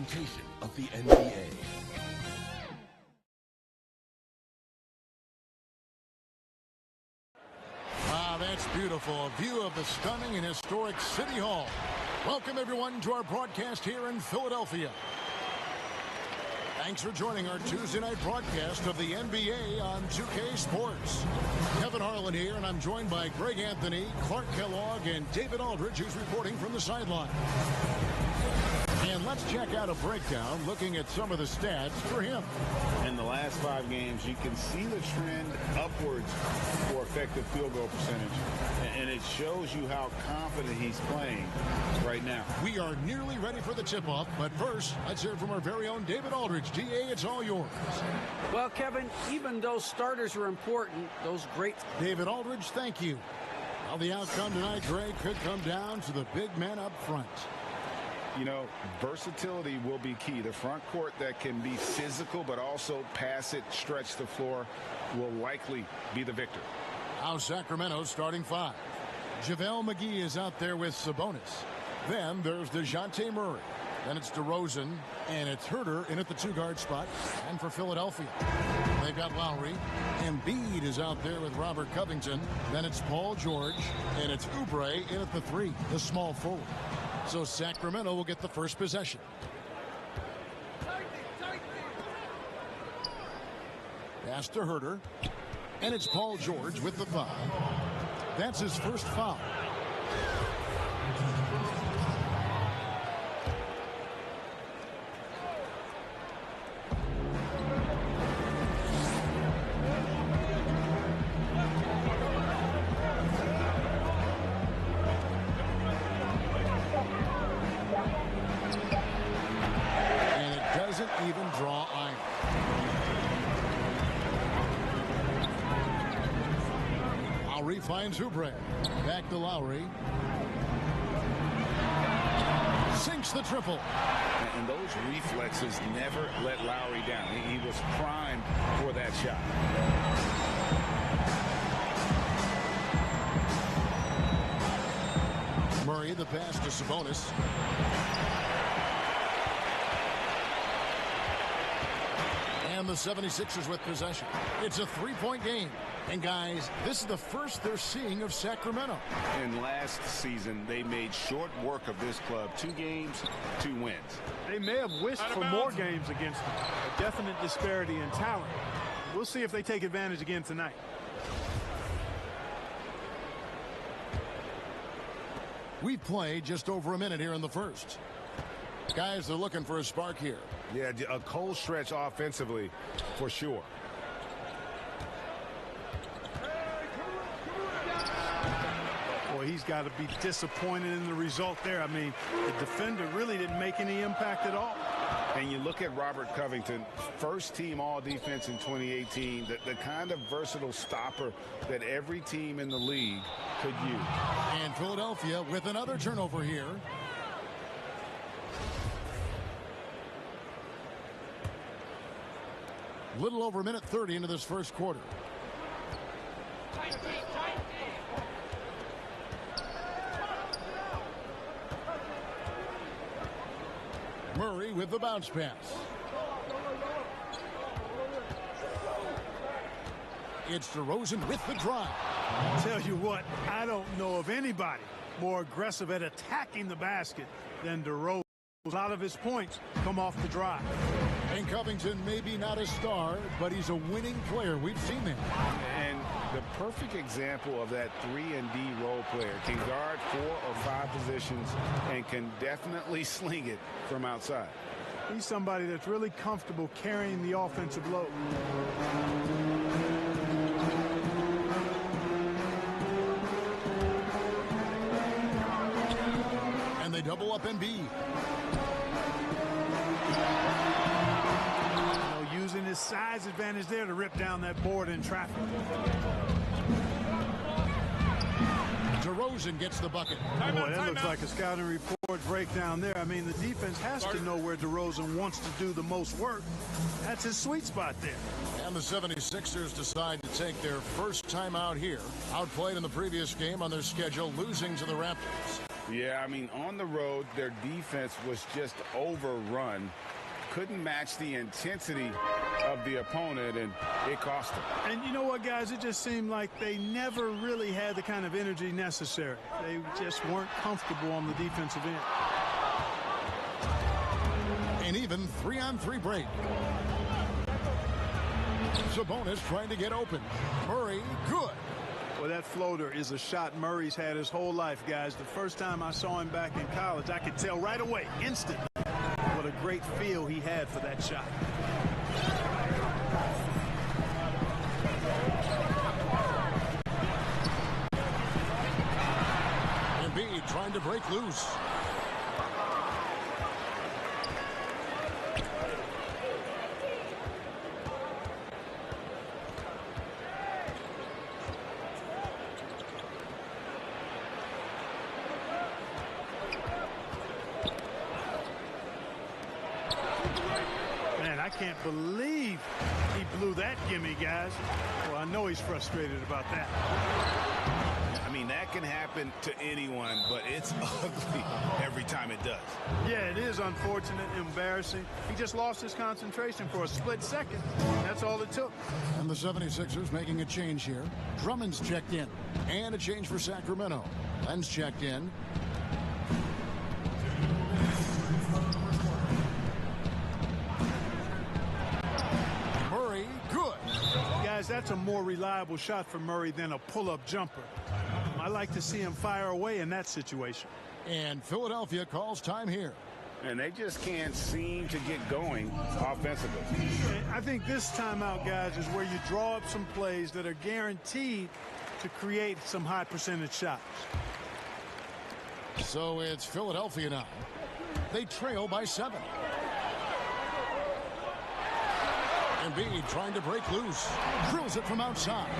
presentation of the NBA. Ah, that's beautiful. A view of the stunning and historic City Hall. Welcome, everyone, to our broadcast here in Philadelphia. Thanks for joining our Tuesday night broadcast of the NBA on 2K Sports. Kevin Harlan here, and I'm joined by Greg Anthony, Clark Kellogg, and David Aldridge, who's reporting from the sideline. And let's check out a breakdown looking at some of the stats for him. In the last 5 games, you can see the trend upwards for effective field goal percentage. And it shows you how confident he's playing right now. We are nearly ready for the tip-off, but first, let's hear from our very own David Aldridge. DA, it's all yours. Well, Kevin, even though starters are important, those great... David Aldridge, thank you. Well, the outcome tonight, Greg, could come down to the big men up front. You know, versatility will be key. The front court that can be physical but also pass it, stretch the floor, will likely be the victor. Now Sacramento starting 5. JaVale McGee is out there with Sabonis. Then there's DeJounte Murray. Then it's DeRozan, and it's Herter in at the 2-guard spot. And for Philadelphia, they've got Lowry. Embiid is out there with Robert Covington. Then it's Paul George, and it's Oubre in at the 3, the small forward. So Sacramento will get the first possession. Pass to Herter. And it's Paul George with the foul. That's his first foul. Even draw iron. Lowry finds Oubre. Back to Lowry. Sinks the triple. And those reflexes never let Lowry down. He was primed for that shot. Murray, the pass to Sabonis. And the 76ers with possession. It's a 3-point game. And guys, this is the first they're seeing of Sacramento. And last season, they made short work of this club. 2 games, 2 wins. They may have wished for more games against them. A definite disparity in talent. We'll see if they take advantage again tonight. We've played just over a minute here in the first. Guys, they're looking for a spark here. Yeah, a cold stretch offensively for sure. Boy, he's got to be disappointed in the result there. I mean, the defender really didn't make any impact at all. And you look at Robert Covington, first team all-defense in 2018, the kind of versatile stopper that every team in the league could use. And Philadelphia with another turnover here. Little over a minute 30 into this first quarter. Murray with the bounce pass. It's DeRozan with the drive. I'll tell you what, I don't know of anybody more aggressive at attacking the basket than DeRozan. A lot of his points come off the drive. And Covington maybe not a star, but he's a winning player. We've seen that. And the perfect example of that 3-and-D role player. Can guard 4 or 5 positions and can definitely sling it from outside. He's somebody that's really comfortable carrying the offensive load. And they double up Embiid. Using his size advantage there to rip down that board in traffic. DeRozan gets the bucket. Boy, that looks like a scouting report breakdown there. I mean, the defense has to know where DeRozan wants to do the most work. That's his sweet spot there. And the 76ers decide to take their first time out here. Outplayed in the previous game on their schedule, losing to the Raptors. Yeah, I mean, on the road, their defense was just overrun. Couldn't match the intensity of the opponent, and it cost them. And you know what, guys? It just seemed like they never really had the kind of energy necessary. They just weren't comfortable on the defensive end. An even 3-on-3 break. Sabonis trying to get open. Murray, good. Well, that floater is a shot Murray's had his whole life, guys. The first time I saw him back in college, I could tell right away, instantly, what a great feel he had for that shot. Embiid trying to break loose. I can't believe he blew that gimme, guys. Well, I know he's frustrated about that. I mean, that can happen to anyone, but it's ugly every time it does. Yeah, it is unfortunate, embarrassing. He just lost his concentration for a split second. That's all it took. And the 76ers making a change here. Drummond's checked in. And a change for Sacramento. Len's checked in. That's a more reliable shot for Murray than a pull-up jumper. I like to see him fire away in that situation. And Philadelphia calls time here. And they just can't seem to get going offensively. I think this timeout, guys, is where you draw up some plays that are guaranteed to create some high percentage shots. So it's Philadelphia now. They trail by 7. Embiid trying to break loose. Drills it from outside.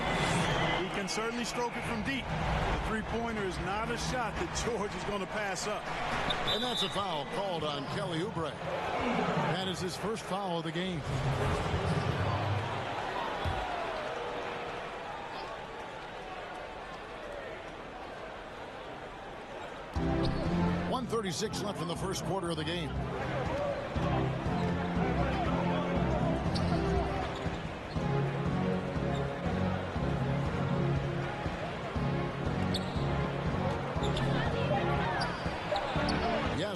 He can certainly stroke it from deep. The three-pointer is not a shot that George is going to pass up. And that's a foul called on Kelly Oubre. That is his first foul of the game. .136 left in the first quarter of the game.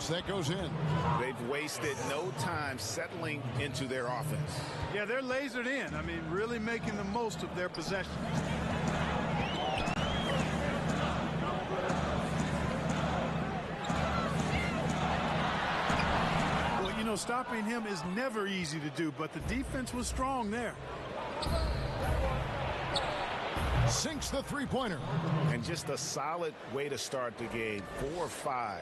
That goes in. They've wasted no time settling into their offense. Yeah, they're lasered in. I mean, really making the most of their possession. Well, you know, stopping him is never easy to do, but the defense was strong there. Sinks the three-pointer. And just a solid way to start the game. 4-5.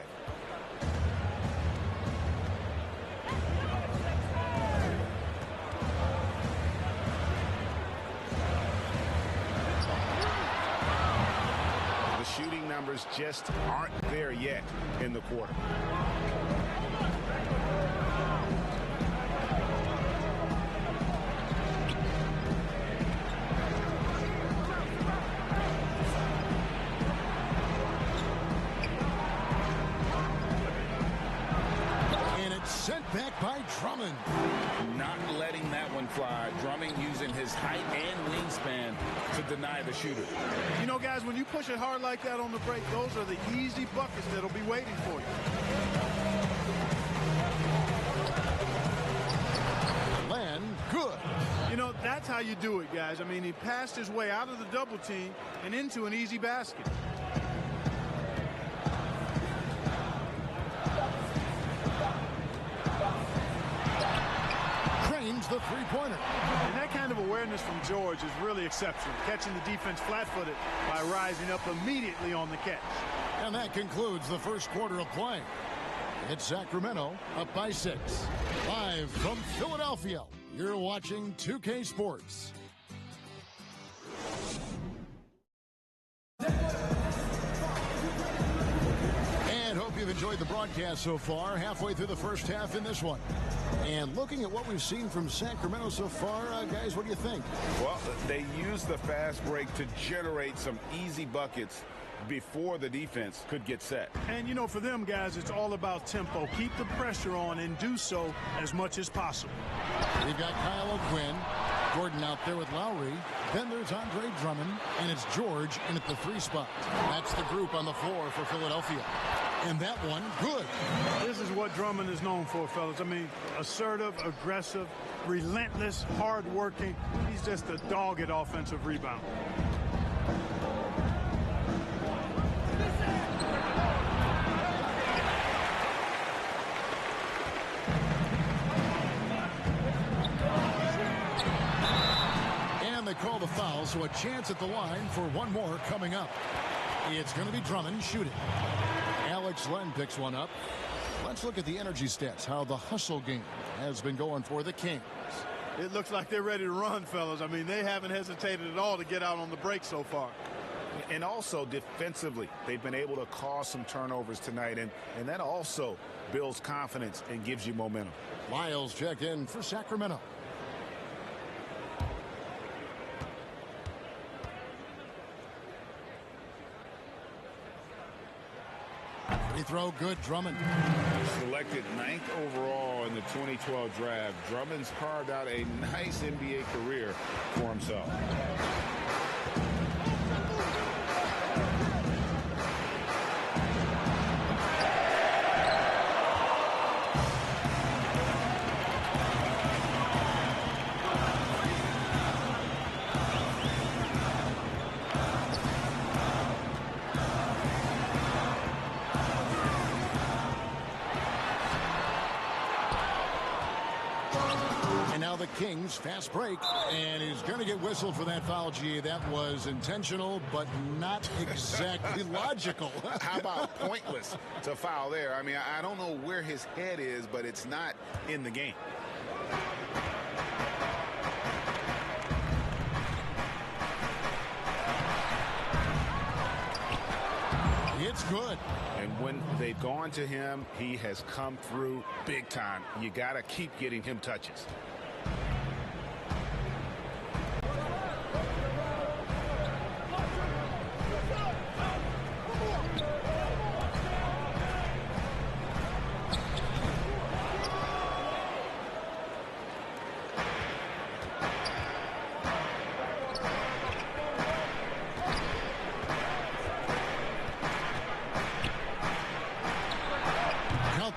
Shooting numbers just aren't there yet in the quarter. And it's sent back by Drummond. Not letting that one fly. Drummond using his height and wingspan to deny the shooter. You know, guys, when you push it hard like that on the break, those are the easy buckets that'll be waiting for you. Len, good. You know, that's how you do it, guys. I mean, he passed his way out of the double team and into an easy basket. The three-pointer. And that kind of awareness from George is really exceptional, catching the defense flat-footed by rising up immediately on the catch. And that concludes the first quarter of play. It's Sacramento up by 6. Live from Philadelphia, you're watching 2K Sports. And hope you've enjoyed the broadcast so far, halfway through the first half in this one. And looking at what we've seen from Sacramento so far, guys, what do you think? Well, they used the fast break to generate some easy buckets before the defense could get set. And, you know, for them guys, it's all about tempo. Keep the pressure on and do so as much as possible. We've got Kyle O'Quinn. Gordon out there with Lowry. Then there's Andre Drummond, and it's George in at the 3 spot. That's the group on the floor for Philadelphia. And that one, good. This is what Drummond is known for, fellas. I mean, assertive, aggressive, relentless, hard-working. He's just a dogged offensive rebounder. And they call the foul, so a chance at the line for one more coming up. It's going to be Drummond shooting. Alex Len picks one up. Let's look at the energy stats, how the hustle game has been going for the Kings. It looks like they're ready to run, fellas. I mean, they haven't hesitated at all to get out on the break so far. And also defensively, they've been able to cause some turnovers tonight, and that also builds confidence and gives you momentum. Lyles checked in for Sacramento. Free throw, good. Drummond. Selected 9th overall in the 2012 draft, Drummond's carved out a nice NBA career for himself. Kings fast break, and he's going to get whistled for that foul. G, that was intentional but not exactly logical. How about pointless to foul there? I mean, I don't know where his head is, but it's not in the game. It's good. And when they've gone to him, he has come through big time. You got to keep getting him touches.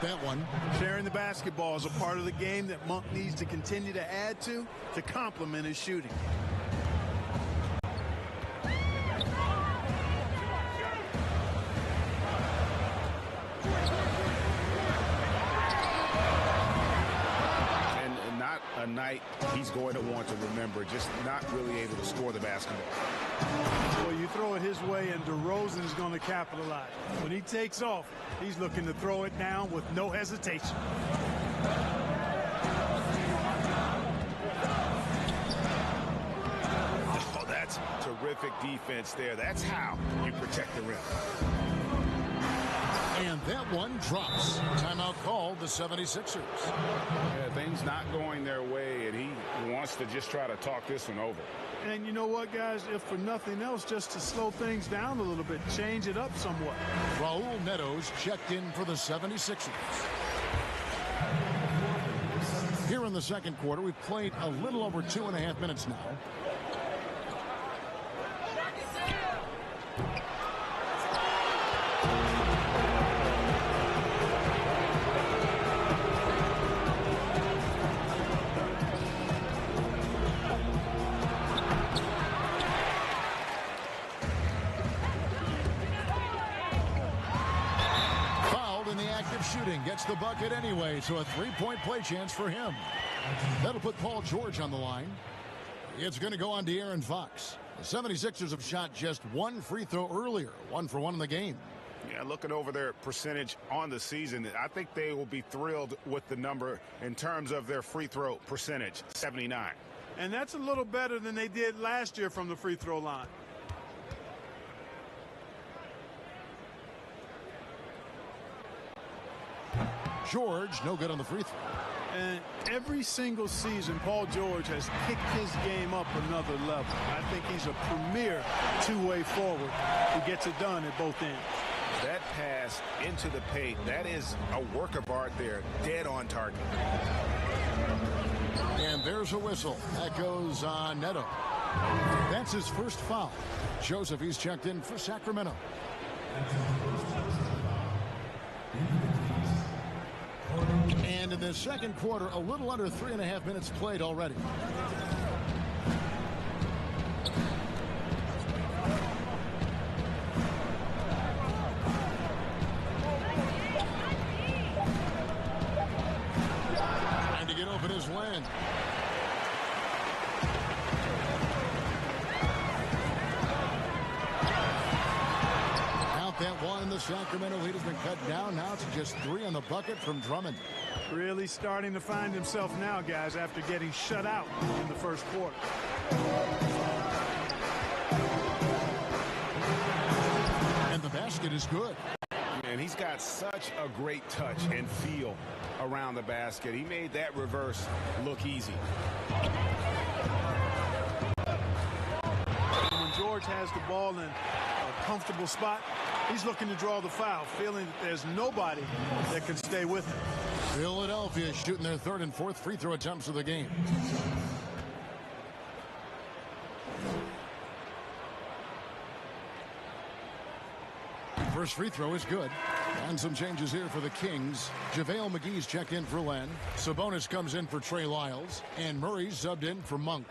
That one. Sharing the basketball is a part of the game that Monk needs to continue to add to complement his shooting. And not a night he's going to want to remember, just not really able to score the basketball. Well, you throw it his way, and DeRozan is going to capitalize. When he takes off, he's looking to throw it down with no hesitation. Oh, that's terrific defense there. That's how you protect the rim. And that one drops. Timeout called the 76ers. Yeah, things not going their way, and he wants to just try to talk this one over. And you know what, guys? If for nothing else, just to slow things down a little bit, change it up somewhat. Raul Neto's checked in for the 76ers. Here in the second quarter, we've played a little over 2.5 minutes now. Shooting gets the bucket anyway, so a three-point play chance for him. That'll put Paul George on the line. It's going to go on to Aaron Fox. The 76ers have shot just one free throw earlier, 1 for 1 in the game. Yeah, looking over their percentage on the season, I think they will be thrilled with the number in terms of their free throw percentage, 79. And that's a little better than they did last year from the free throw line. George, no good on the free throw. And every single season, Paul George has kicked his game up another level. I think he's a premier two-way forward who gets it done at both ends. That pass into the paint, that is a work of art there, dead on target. And there's a whistle. That goes on Neto. That's his first foul. Joseph, he's checked in for Sacramento. And in the second quarter, a little under 3.5 minutes played already. Trying to get open his Len. That one in the Sacramento lead has been cut down. Now it's just 3 on the bucket from Drummond. Really starting to find himself now, guys, after getting shut out in the first quarter. And the basket is good. And he's got such a great touch and feel around the basket. He made that reverse look easy. When George has the ball in a comfortable spot, he's looking to draw the foul, feeling that there's nobody that can stay with him. Philadelphia shooting their third and fourth free throw attempts of the game. First free throw is good. And some changes here for the Kings. JaVale McGee's checked in for Len. Sabonis comes in for Trey Lyles. And Murray's subbed in for Monk.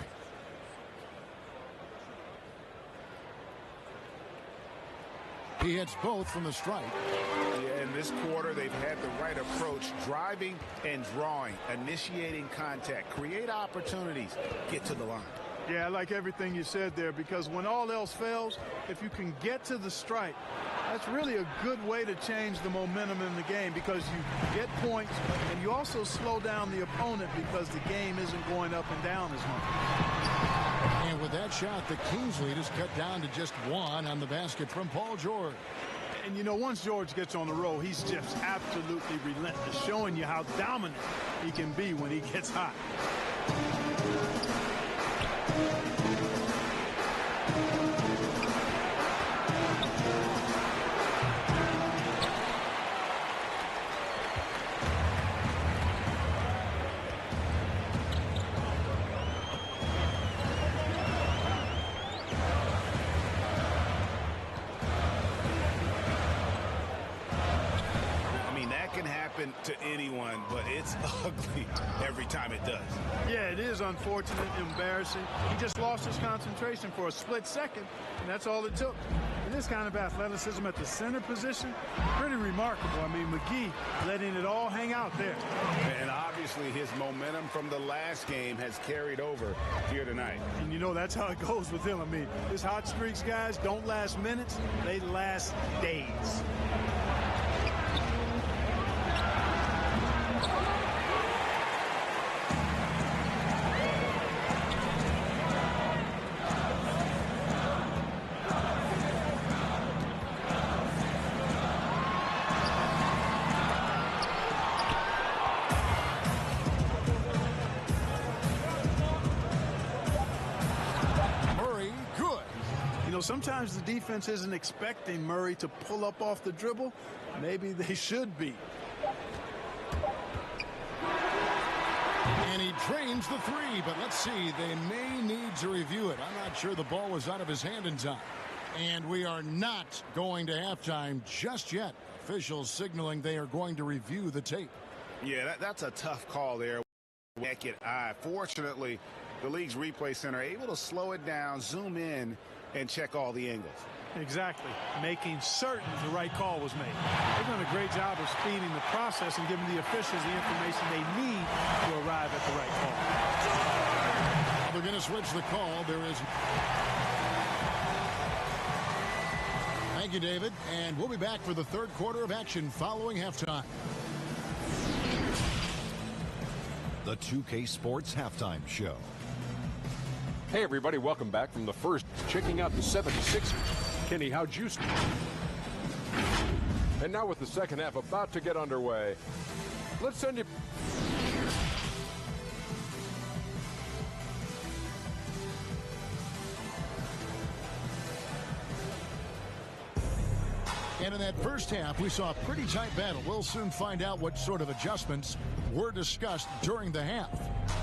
He hits both from the stripe. Yeah, in this quarter, they've had the right approach, driving and drawing, initiating contact, create opportunities, get to the line. Yeah, I like everything you said there, because when all else fails, if you can get to the stripe, that's really a good way to change the momentum in the game, because you get points and you also slow down the opponent because the game isn't going up and down as much. And with that shot, the Kings lead is cut down to just 1 on the basket from Paul George. And, you know, once George gets on the roll, he's just absolutely relentless, showing you how dominant he can be when he gets hot. To anyone, but it's ugly every time it does. Yeah, it is unfortunate, embarrassing. He just lost his concentration for a split second, and that's all it took. And this kind of athleticism at the center position, pretty remarkable. I mean, McGee letting it all hang out there. And obviously his momentum from the last game has carried over here tonight. And you know, that's how it goes with him. I mean, his hot streaks, guys, don't last minutes, they last days. Sometimes the defense isn't expecting Murray to pull up off the dribble. Maybe they should be. And he drains the 3, but let's see. They may need to review it. I'm not sure the ball was out of his hand in time. And we are not going to halftime just yet. Officials signaling they are going to review the tape. Yeah, that's a tough call there. Naked eye. Fortunately, the league's replay center able to slow it down, zoom in, and check all the angles. Exactly. Making certain the right call was made. They've done a great job of speeding the process and giving the officials the information they need to arrive at the right call. They're going to switch the call. There is... Thank you, David. And we'll be back for the third quarter of action following halftime. The 2K Sports Halftime Show. Hey, everybody, welcome back from the first. Checking out the 76ers. Kenny, how'd you... And now with the second half about to get underway, let's send you... And in that first half, we saw a pretty tight battle. We'll soon find out what sort of adjustments were discussed during the half.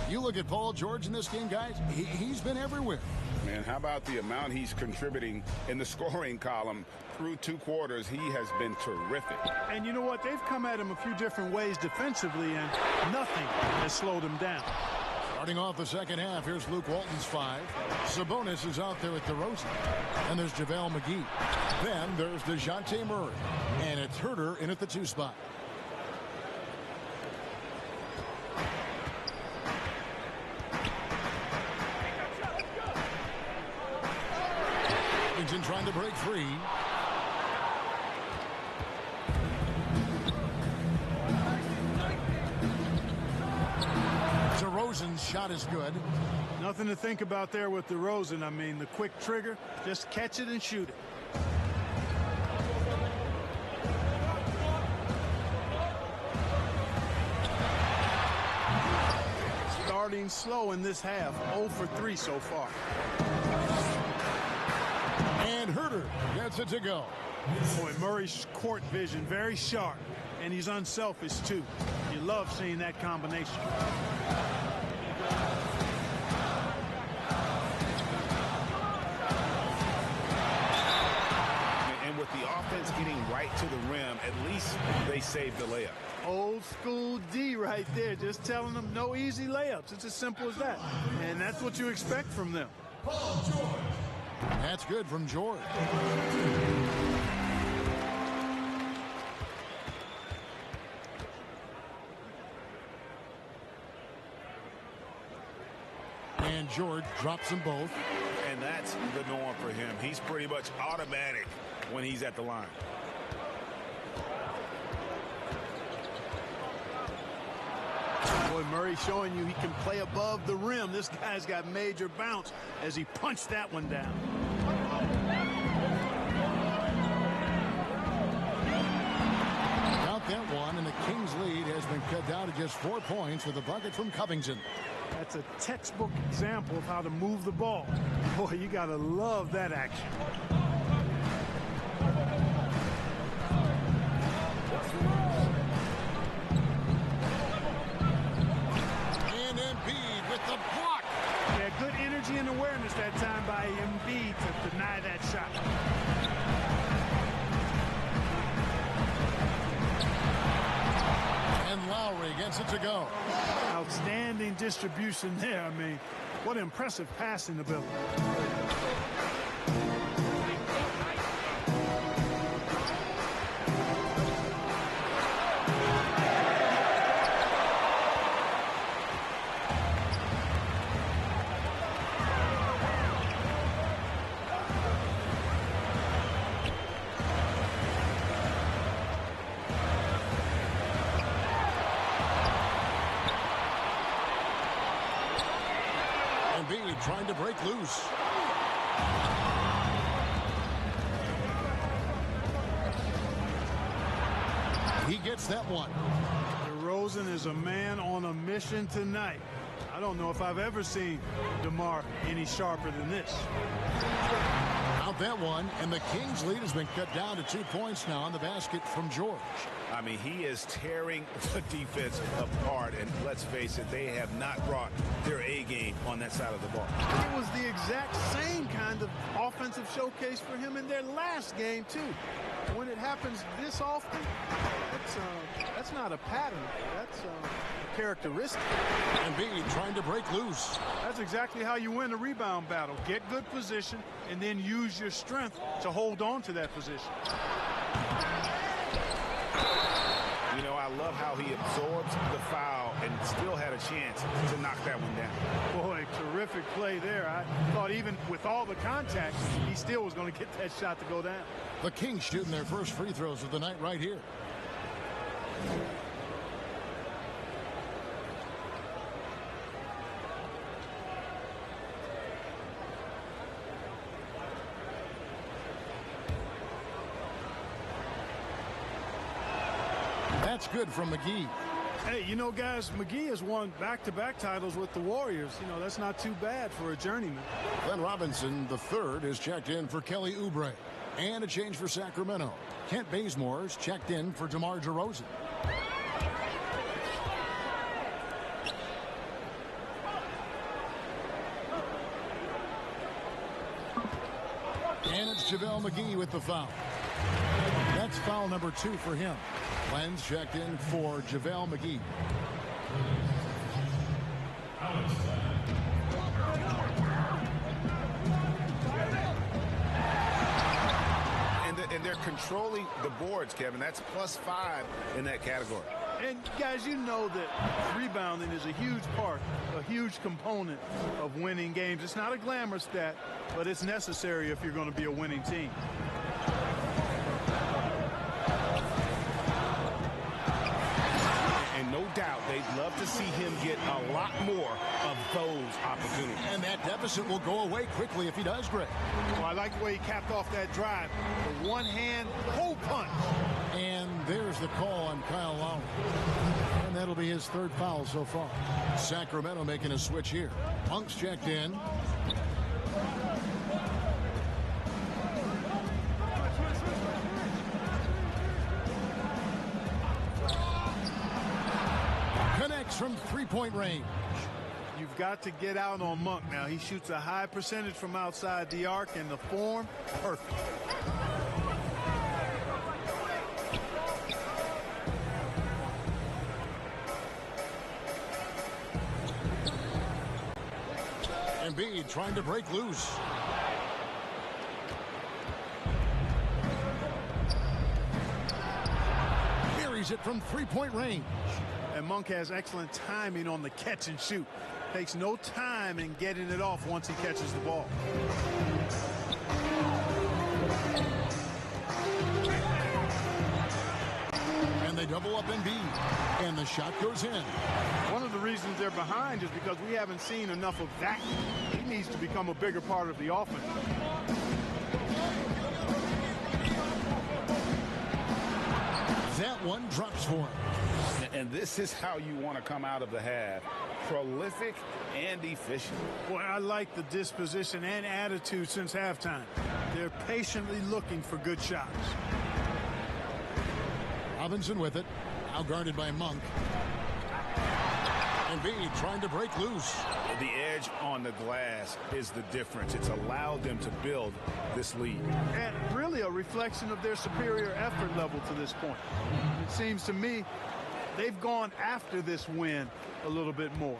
You look at Paul George in this game, guys, he's been everywhere. Man, how about the amount he's contributing in the scoring column through 2 quarters? He has been terrific. And you know what? They've come at him a few different ways defensively, and nothing has slowed him down. Starting off the second half, here's Luke Walton's 5. Sabonis is out there with DeRozan. And there's JaVale McGee. Then there's DeJounte Murray. And it's Herter in at the 2 spot. Covington trying to break free. DeRozan's shot is good. Nothing to think about there with DeRozan. I mean, the quick trigger, just catch it and shoot it. Starting slow in this half, 0 for 3 so far. And Herter gets it to go. Boy, Murray's court vision very sharp, and he's unselfish too. You love seeing that combination. And with the offense getting right to the rim, at least they saved the layup. Old school D right there, just telling them no easy layups. It's as simple as that. And that's what you expect from them. That's good from George. And George drops them both. And that's the norm for him. He's pretty much automatic when he's at the line. Boy, Murray showing you he can play above the rim. This guy's got major bounce as he punched that one down. Count that one, and the Kings lead has been cut down to just 4 points with a bucket from Covington. That's a textbook example of how to move the ball. Boy, you got to love that action. And Embiid with the block. Yeah, good energy and awareness that time by Embiid to deny that shot. And Lowry gets it to go. Outstanding distribution there. I mean, what impressive passing ability. Embiid trying to break loose. He gets that one. DeRozan is a man on a mission tonight. I don't know if I've ever seen DeMar any sharper than this. Out that one, and the Kings lead has been cut down to 2 points now on the basket from George. I mean, he is tearing the defense apart, and let's face it, they have not brought their A game on that side of the ball. It was the exact same kind of offensive showcase for him in their last game, too. When it happens this often, that's not a pattern. That's a characteristic. Embiid trying to break loose. That's exactly how you win a rebound battle. Get good position and then use your strength to hold on to that position. You know, I love how he absorbs the foul and still had a chance to knock that one down. Boy, terrific play there. I thought even with all the contact, he still was going to get that shot to go down. The Kings shooting their first free throws of the night right here. That's good from McGee. Hey, you know, guys, McGee has won back-to-back titles with the Warriors. You know, that's not too bad for a journeyman. Glenn Robinson, the third, is checked in for Kelly Oubre. And a change for Sacramento. Kent Bazemore's checked in for DeMar DeRozan. And it's JaVale McGee with the foul. That's foul number 2 for him. Lenz checked in for JaVale McGee. And they're controlling the boards, Kevin. That's +5 in that category. And guys, you know that rebounding is a huge part, a huge component of winning games. It's not a glamour stat, but it's necessary if you're going to be a winning team. And no doubt they'd love to see him get a lot more of those opportunities. And that deficit will go away quickly if he does, Greg. Well, I like the way he capped off that drive. The one-hand hole punch. And there's the call on Kyle Lowry. And that'll be his 3rd foul so far. Sacramento making a switch here. Monk's checked in. Connects from 3-point range. You've got to get out on Monk now. He shoots a high percentage from outside the arc, and the form, perfect. Embiid trying to break loose. Carries it from 3-point range. And Monk has excellent timing on the catch and shoot. Takes no time in getting it off once he catches the ball. And they double up Embiid. And the shot goes in. One of the reasons they're behind is because we haven't seen enough of that. He needs to become a bigger part of the offense. That one drops for him. And this is how you want to come out of the half. Prolific and efficient. Boy, I like the disposition and attitude since halftime. They're patiently looking for good shots. Robinson with it. Now guarded by Monk. Embiid trying to break loose. The edge on the glass is the difference. It's allowed them to build this lead. And really a reflection of their superior effort level to this point. It seems to me they've gone after this win a little bit more.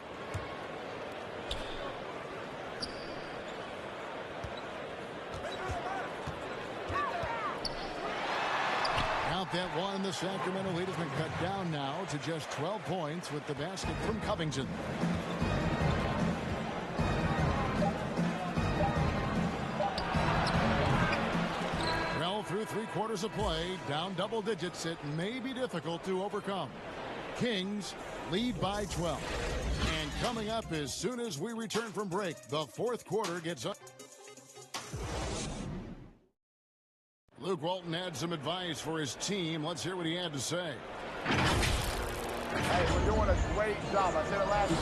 Count that one. The Sacramento lead has been cut down now to just 12 points with the basket from Covington. Well, through 3 quarters of play, down double digits, it may be difficult to overcome. Kings lead by 12. And coming up as soon as we return from break, the 4th quarter gets up. Luke Walton had some advice for his team. Let's hear what he had to say. Hey, we're doing a great job. I said it last week.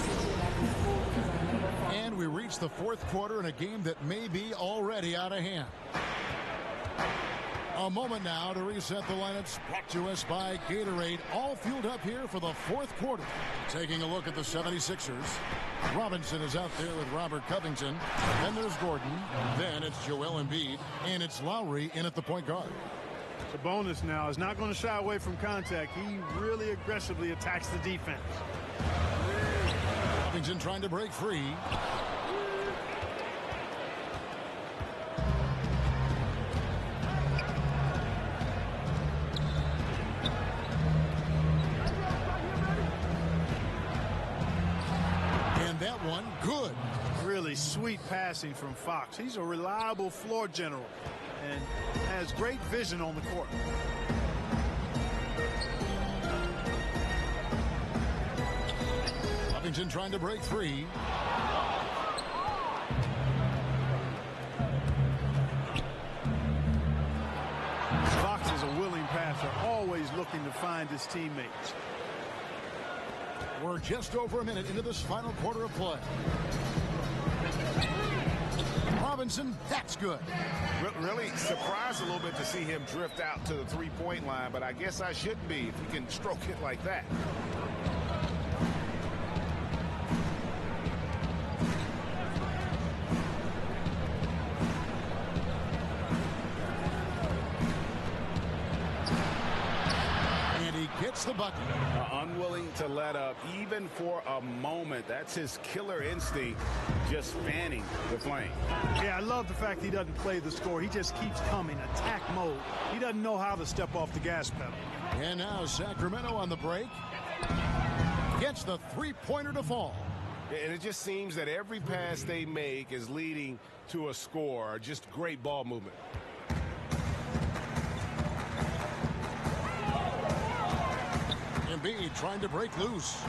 And we reach the 4th quarter in a game that may be already out of hand. A moment now to reset the lineups, brought to us by Gatorade, all fueled up here for the 4th quarter. Taking a look at the 76ers. Robinson is out there with Robert Covington. Then there's Gordon. Then it's Joel Embiid. And it's Lowry in at the point guard. Sabonis now is not going to shy away from contact. He really aggressively attacks the defense. Covington trying to break free. That one good. Really sweet passing from Fox. He's a reliable floor general and has great vision on the court. Covington trying to break free. Fox is a willing passer, always looking to find his teammates. We're just over a minute into this final quarter of play. Robinson, that's good. Really surprised a little bit to see him drift out to the three-point line, but I guess I shouldn't be if you can stroke it like that. And he gets the bucket. Unwilling to let up even for a moment. That's his killer instinct, just fanning the flame. Yeah, I love the fact he doesn't play the score. He just keeps coming, attack mode. He doesn't know how to step off the gas pedal. And now Sacramento on the break. Gets the three-pointer to fall. And it just seems that every pass they make is leading to a score. Just great ball movement. Embiid trying to break loose.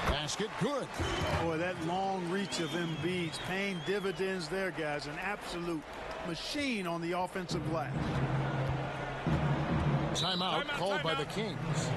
Basket good. Boy, that long reach of Embiid's paying dividends there, guys. An absolute machine on the offensive glass. Timeout called by the Kings.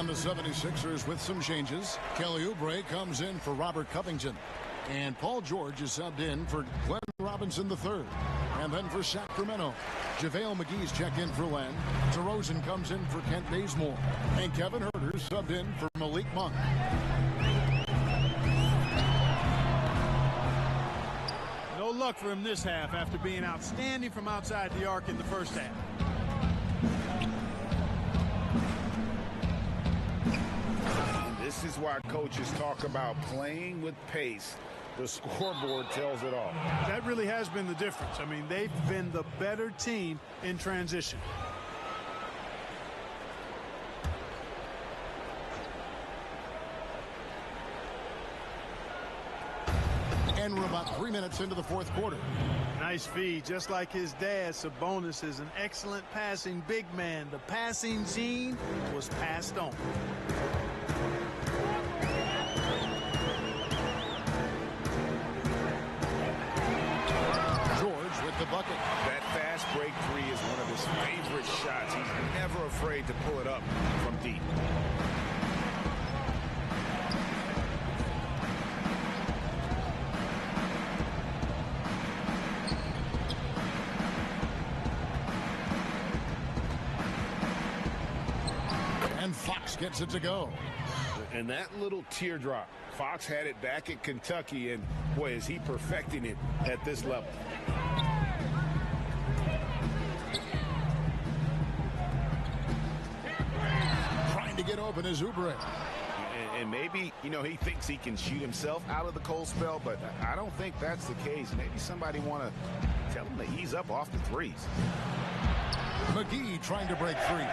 The 76ers with some changes. Kelly Oubre comes in for Robert Covington. And Paul George is subbed in for Glenn Robinson III. And then for Sacramento, JaVale McGee's check in for Len. DeRozan comes in for Kent Bazemore. And Kevin Huerter subbed in for Malik Monk. No luck for him this half after being outstanding from outside the arc in the first half. This is why coaches talk about playing with pace. The scoreboard tells it all. That really has been the difference. I mean, they've been the better team in transition. And we're about 3 minutes into the fourth quarter. Nice feed. Just like his dad, Sabonis is an excellent passing big man. The passing gene was passed on. The bucket. That fast break three is one of his favorite shots. He's never afraid to pull it up from deep. And Fox gets it to go. And that little teardrop, Fox had it back at Kentucky, and boy, is he perfecting it at this level. Trying to get open is Oubre. And maybe, you know, he thinks he can shoot himself out of the cold spell, but I don't think that's the case. Maybe somebody want to tell him to ease up off the threes. McGee trying to break free.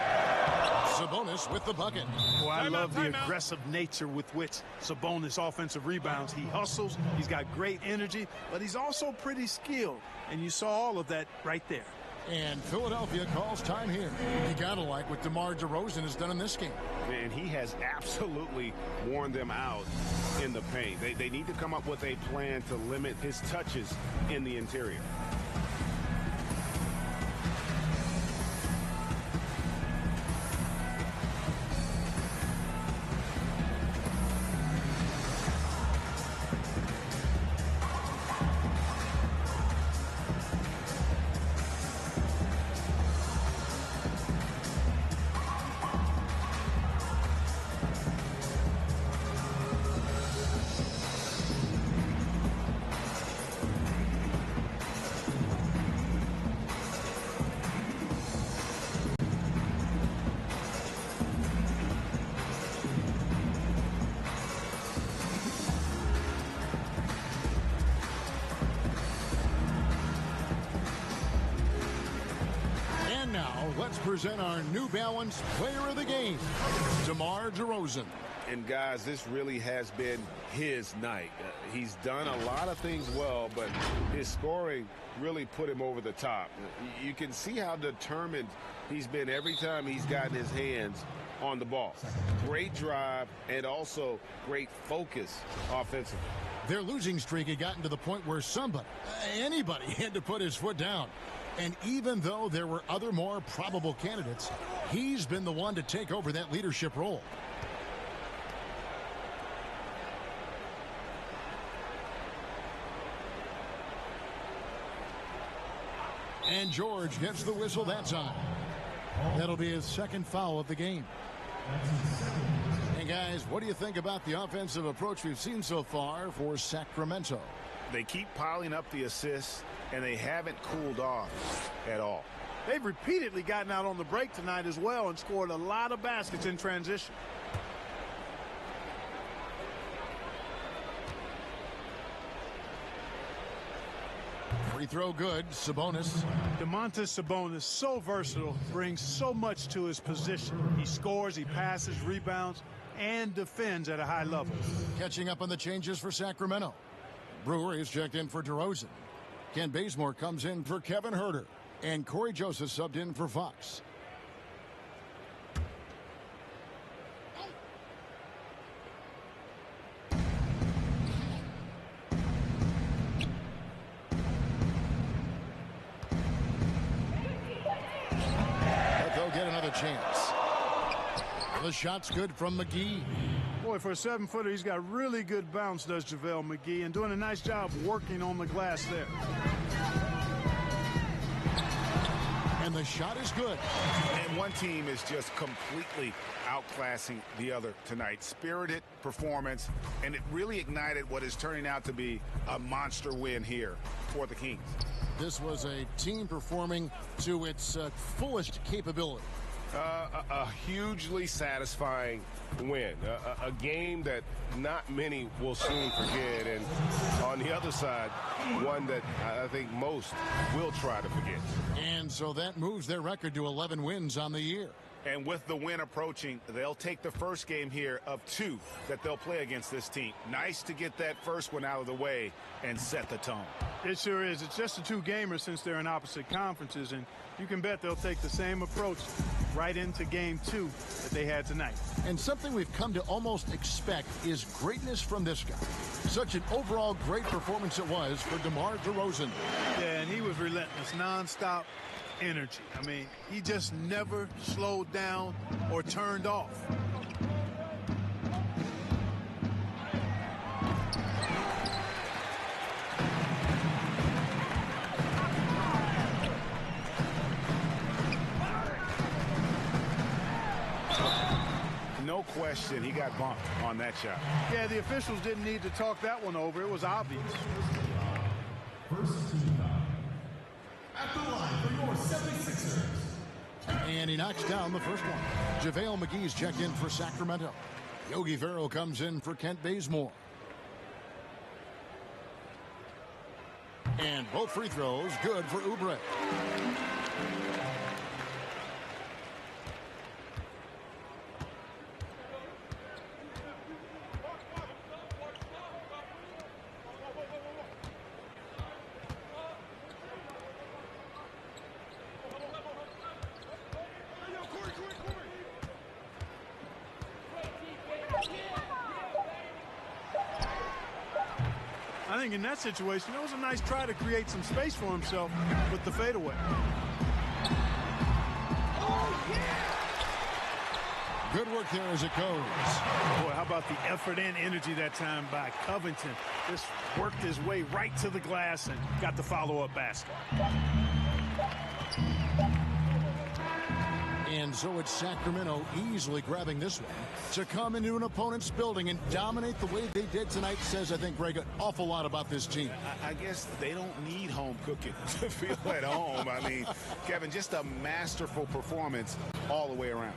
Sabonis with the bucket. Well, I love the aggressive nature with which Sabonis offensive rebounds. He hustles, he's got great energy, but he's also pretty skilled. And you saw all of that right there. And Philadelphia calls time here. You gotta like what DeMar DeRozan has done in this game. And he has absolutely worn them out in the paint. They need to come up with a plan to limit his touches in the interior. let's present our New Balance Player of the Game, DeMar DeRozan. And guys, this really has been his night. He's done a lot of things well, but his scoring really put him over the top. You can see how determined he's been every time he's gotten his hands on the ball. Great drive and also great focus offensively. Their losing streak had gotten to the point where anybody had to put his foot down. And even though there were other more probable candidates, he's been the one to take over that leadership role. And George gets the whistle that time. That'll be his second foul of the game. And guys, what do you think about the offensive approach we've seen so far for Sacramento? They keep piling up the assists, and they haven't cooled off at all. They've repeatedly gotten out on the break tonight as well and scored a lot of baskets in transition. Free throw good. Sabonis. Sabonis, so versatile, brings so much to his position. He scores, he passes, rebounds, and defends at a high level. Catching up on the changes for Sacramento. Brewer is checked in for DeRozan. Ken Bazemore comes in for Kevin Huerter. And Corey Joseph subbed in for Fox. But they'll get another chance. The shot's good from McGee. Boy, for a 7-footer, he's got really good bounce, does JaVale McGee, and doing a nice job working on the glass there. And the shot is good. And one team is just completely outclassing the other tonight. Spirited performance, and it really ignited what is turning out to be a monster win here for the Kings. This was a team performing to its fullest capability. A hugely satisfying win. A game that not many will soon forget. And on the other side, one that I think most will try to forget. And so that moves their record to 11 wins on the year. And with the win approaching, they'll take the first game here of 2 that they'll play against this team. Nice to get that first one out of the way and set the tone. It sure is. It's just a 2-gamer since they're in opposite conferences, and you can bet they'll take the same approach right into game 2 that they had tonight. And something we've come to almost expect is greatness from this guy. Such an overall great performance it was for DeMar DeRozan. Yeah, and he was relentless, nonstop energy. I mean, he just never slowed down or turned off. No question, he got bumped on that shot. Yeah, the officials didn't need to talk that one over. It was obvious. First team foul. At the line for your 76ers. And he knocks down the first one. JaVale McGee's checked in for Sacramento. Yogi Ferrell comes in for Kent Bazemore. And both free throws good for Oubre. I think in that situation, it was a nice try to create some space for himself with the fadeaway. Good work there as it goes. Boy, how about the effort and energy that time by Covington. Just worked his way right to the glass and got the follow-up basket. And so it's Sacramento easily grabbing this one. To come into an opponent's building and dominate the way they did tonight says, I think, Greg, an awful lot about this team. I guess they don't need home cooking to feel at home. I mean, Kevin, just a masterful performance all the way around.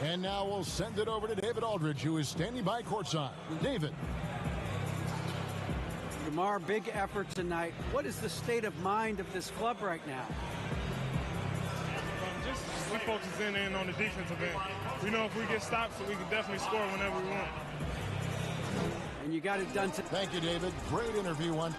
And now we'll send it over to David Aldridge, who is standing by courtside. David. DeMar, big effort tonight. What is the state of mind of this club right now? just we focus in on the defensive end. We know if we get stops, we can definitely score whenever we want. And you got it done. Thank you, David. Great interview on